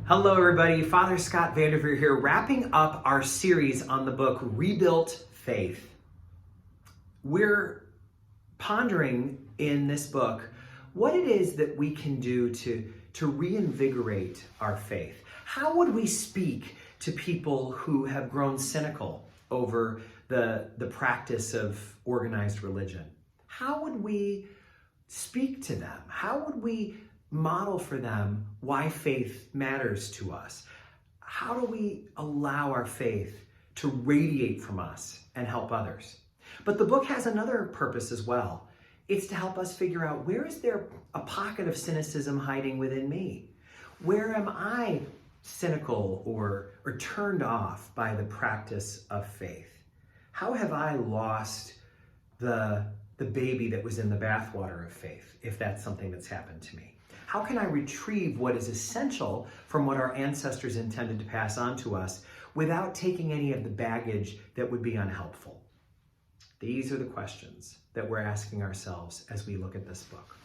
Hello everybody, Father Scott Vanderveer here, wrapping up our series on the book Rebuilt Faith. We're pondering in this book what it is that we can do to reinvigorate our faith. How would we speak to people who have grown cynical over the practice of organized religion? How would we speak to them? How would we model for them why faith matters to us? How do we allow our faith to radiate from us and help others? But the book has another purpose as well. It's to help us figure out, where is there a pocket of cynicism hiding within me? Where am I cynical or turned off by the practice of faith? How have I lost the baby that was in the bathwater of faith, if that's something that's happened to me? How can I retrieve what is essential from what our ancestors intended to pass on to us without taking any of the baggage that would be unhelpful? These are the questions that we're asking ourselves as we look at this book.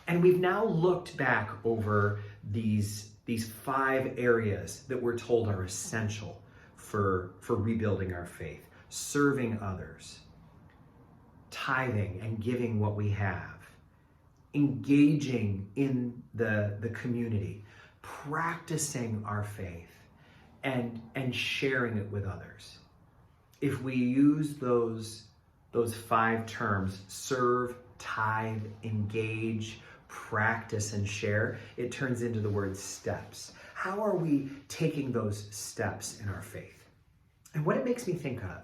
And we've now looked back over these 5 areas that we're told are essential for rebuilding our faith: serving others, tithing and giving what we have, engaging in the community, practicing our faith, and sharing it with others. If we use those 5 terms, serve, tithe, engage, practice, and share, it turns into the word steps. How are we taking those steps in our faith? And what it makes me think of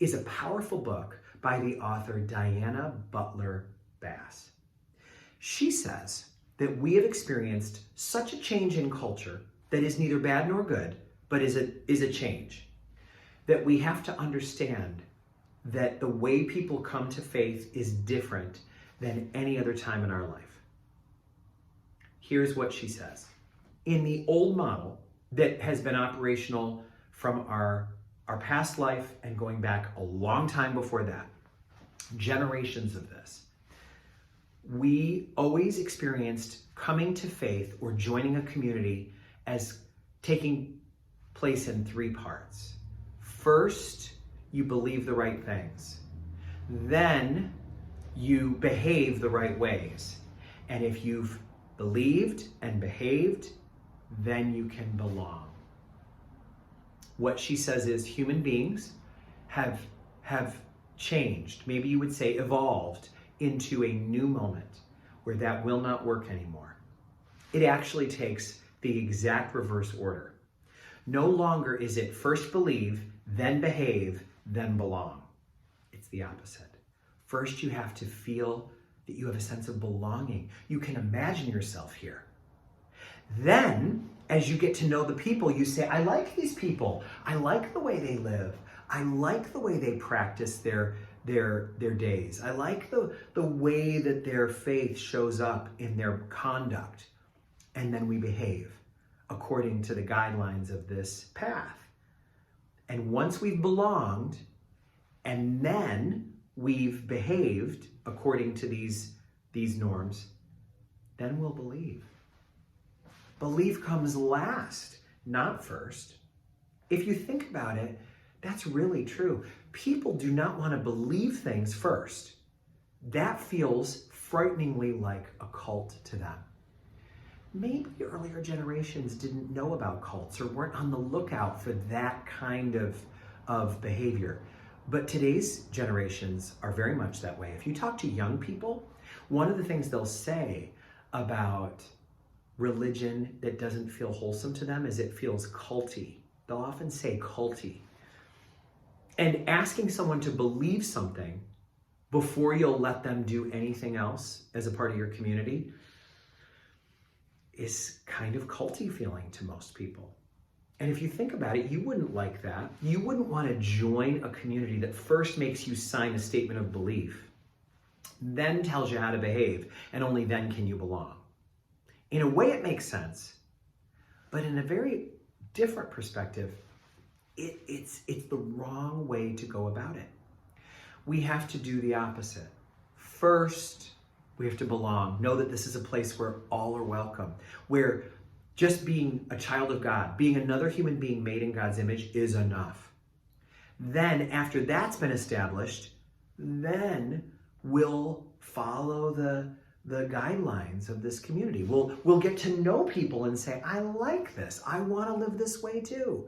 is a powerful book by the author Diana Butler Bass. She says that we have experienced such a change in culture that is neither bad nor good, but is a change. That we have to understand that the way people come to faith is different than any other time in our life. Here's what she says. In the old model that has been operational from our past life and going back a long time before that, generations of this, we always experienced coming to faith or joining a community as taking place in 3 parts. First, you believe the right things. Then you behave the right ways. And if you've believed and behaved, then you can belong. What she says is human beings have changed, maybe you would say evolved, into a new moment where that will not work anymore. It actually takes the exact reverse order. No longer is it first believe, then behave, then belong. It's the opposite. First, you have to feel that you have a sense of belonging. You can imagine yourself here. Then, as you get to know the people, you say, I like these people. I like the way they live. I like the way they practice their days. I like the way that their faith shows up in their conduct. And then we behave according to the guidelines of this path. And once we've belonged, and then we've behaved according to these norms, then we'll believe. Belief comes last, not first. If you think about it, that's really true. People do not want to believe things first. That feels frighteningly like a cult to them. Maybe earlier generations didn't know about cults or weren't on the lookout for that kind of behavior. But today's generations are very much that way. If you talk to young people, one of the things they'll say about religion that doesn't feel wholesome to them is it feels culty. They'll often say culty. And asking someone to believe something before you'll let them do anything else as a part of your community is kind of culty feeling to most people. And if you think about it, you wouldn't like that. You wouldn't want to join a community that first makes you sign a statement of belief, then tells you how to behave, and only then can you belong. In a way, it makes sense, but in a very different perspective, it's the wrong way to go about it. We have to do the opposite. First, we have to belong. Know that this is a place where all are welcome, where Just being a child of God, being another human being made in God's image is enough. Then, after that's been established, then we'll follow the guidelines of this community. We'll get to know people and say, I like this. I want to live this way too.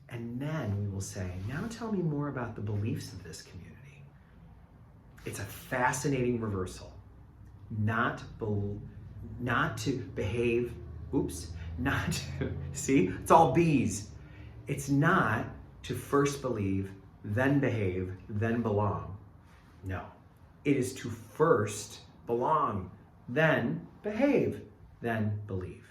And then we will say, now tell me more about the beliefs of this community. It's a fascinating reversal. Not to behave, not to, see, it's all B's. It's not to first believe, then behave, then belong. No, it is to first belong, then behave, then believe.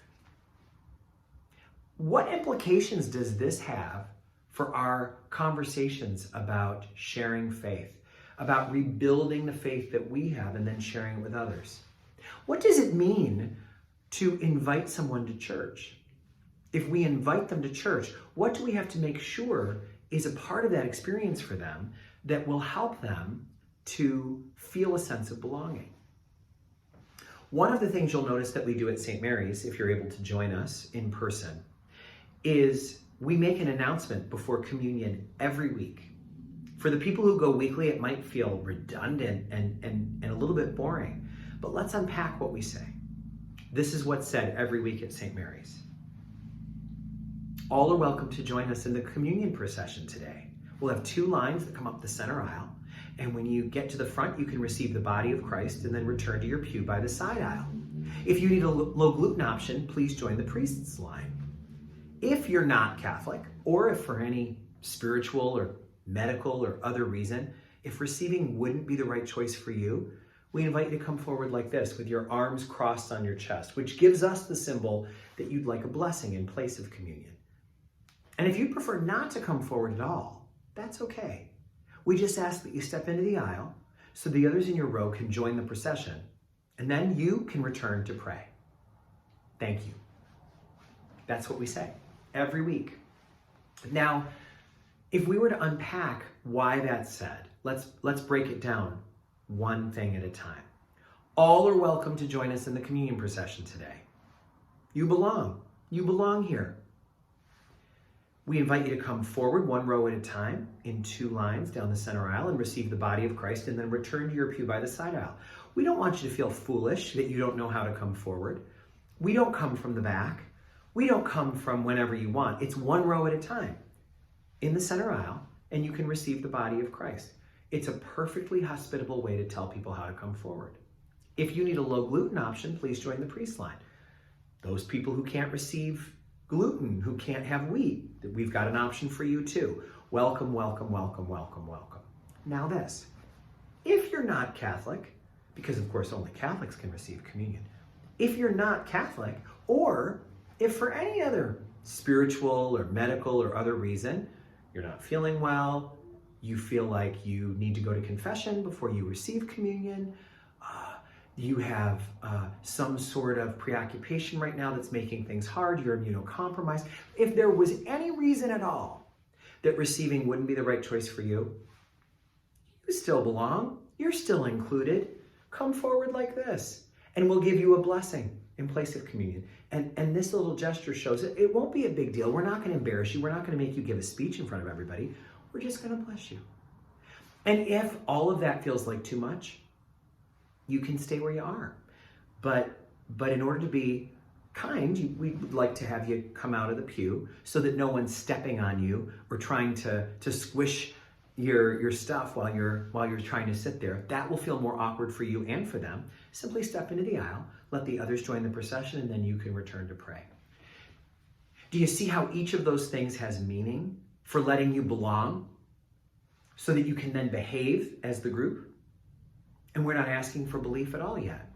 What implications does this have for our conversations about sharing faith, about rebuilding the faith that we have and then sharing it with others? What does it mean to invite someone to church? If we invite them to church, what do we have to make sure is a part of that experience for them that will help them to feel a sense of belonging? One of the things you'll notice that we do at St. Mary's, if you're able to join us in person, is we make an announcement before communion every week. For the people who go weekly, it might feel redundant and a little bit boring, but let's unpack what we say. This is what's said every week at St. Mary's. All are welcome to join us in the communion procession today. We'll have 2 lines that come up the center aisle, and when you get to the front, you can receive the body of Christ and then return to your pew by the side aisle. If you need a low gluten option, please join the priest's line. If you're not Catholic, or if for any spiritual or medical or other reason, if receiving wouldn't be the right choice for you, we invite you to come forward like this with your arms crossed on your chest, which gives us the symbol that you'd like a blessing in place of communion. And if you prefer not to come forward at all, that's okay. We just ask that you step into the aisle so the others in your row can join the procession, and then you can return to pray. Thank you. That's what we say every week. Now, if we were to unpack why that's said, let's break it down one thing at a time. All are welcome to join us in the communion procession today. You belong. You belong here. We invite you to come forward 1 row at a time in 2 lines down the center aisle and receive the body of Christ and then return to your pew by the side aisle. We don't want you to feel foolish that you don't know how to come forward. We don't come from the back. We don't come from whenever you want. It's 1 row at a time in the center aisle, and you can receive the body of Christ. It's a perfectly hospitable way to tell people how to come forward. If you need a low gluten option, please join the priest line. Those people who can't receive gluten, who can't have wheat, we've got an option for you too. Welcome, welcome, welcome, welcome, welcome. Now this, if you're not Catholic, because of course only Catholics can receive communion, if you're not Catholic, or if for any other spiritual or medical or other reason, you're not feeling well, you feel like you need to go to confession before you receive communion, you have some sort of preoccupation right now that's making things hard, you're immunocompromised. If there was any reason at all that receiving wouldn't be the right choice for you, you still belong, you're still included. Come forward like this, and we'll give you a blessing in place of communion. And this little gesture shows it won't be a big deal. We're not going to embarrass you. We're not going to make you give a speech in front of everybody. We're just going to bless you. And if all of that feels like too much, you can stay where you are. But in order to be kind, we would like to have you come out of the pew so that no one's stepping on you or trying to squish your stuff while you're trying to sit there. That will feel more awkward for you and for them. Simply step into the aisle, let the others join the procession, and then you can return to pray. Do you see how each of those things has meaning for letting you belong so that you can then behave as the group? And we're not asking for belief at all yet.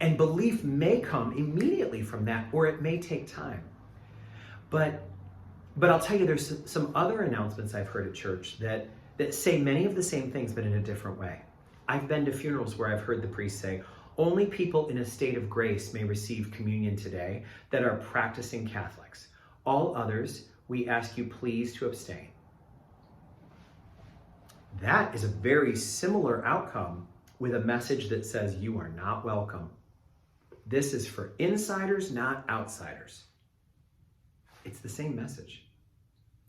And belief may come immediately from that, or it may take time. But I'll tell you, there's some other announcements I've heard at church that say many of the same things, but in a different way. I've been to funerals where I've heard the priest say, only people in a state of grace may receive communion today that are practicing Catholics. All others, we ask you please to abstain. That is a very similar outcome with a message that says you are not welcome. This is for insiders, not outsiders. It's the same message.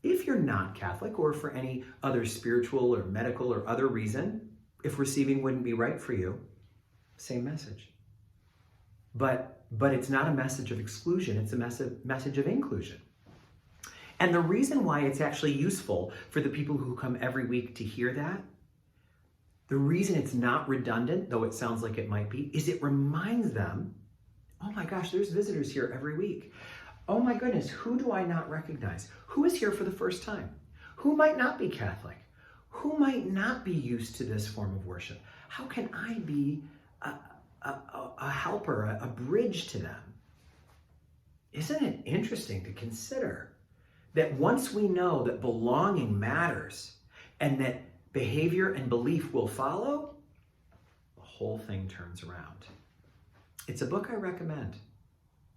If you're not Catholic, or for any other spiritual or medical or other reason, if receiving wouldn't be right for you, same message. But it's not a message of exclusion, it's a message of inclusion. And the reason why it's actually useful for the people who come every week to hear that, the reason it's not redundant, though it sounds like it might be, is it reminds them, oh my gosh, there's visitors here every week. Oh my goodness, who do I not recognize? Who is here for the first time? Who might not be Catholic? Who might not be used to this form of worship? How can I be a helper, a bridge to them? Isn't it interesting to consider that once we know that belonging matters and that behavior and belief will follow, the whole thing turns around. It's a book I recommend.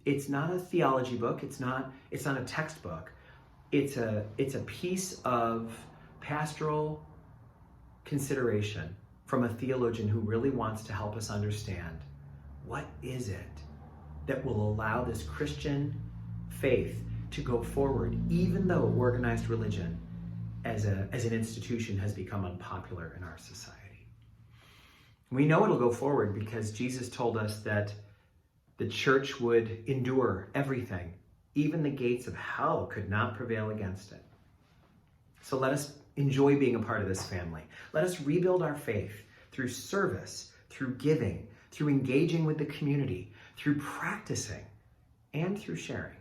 It's not a theology book. It's not a textbook. It's a piece of pastoral consideration from a theologian who really wants to help us understand what is it that will allow this Christian faith to go forward, even though organized religion as an institution has become unpopular in our society. We know it'll go forward because Jesus told us that the church would endure everything. Even the gates of hell could not prevail against it. So let us enjoy being a part of this family. Let us rebuild our faith through service, through giving, through engaging with the community, through practicing, and through sharing.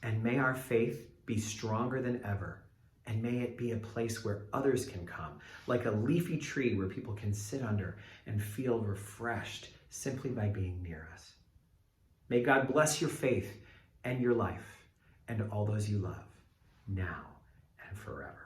And may our faith be stronger than ever. And may it be a place where others can come, like a leafy tree where people can sit under and feel refreshed simply by being near us. May God bless your faith and your life and all those you love, now and forever.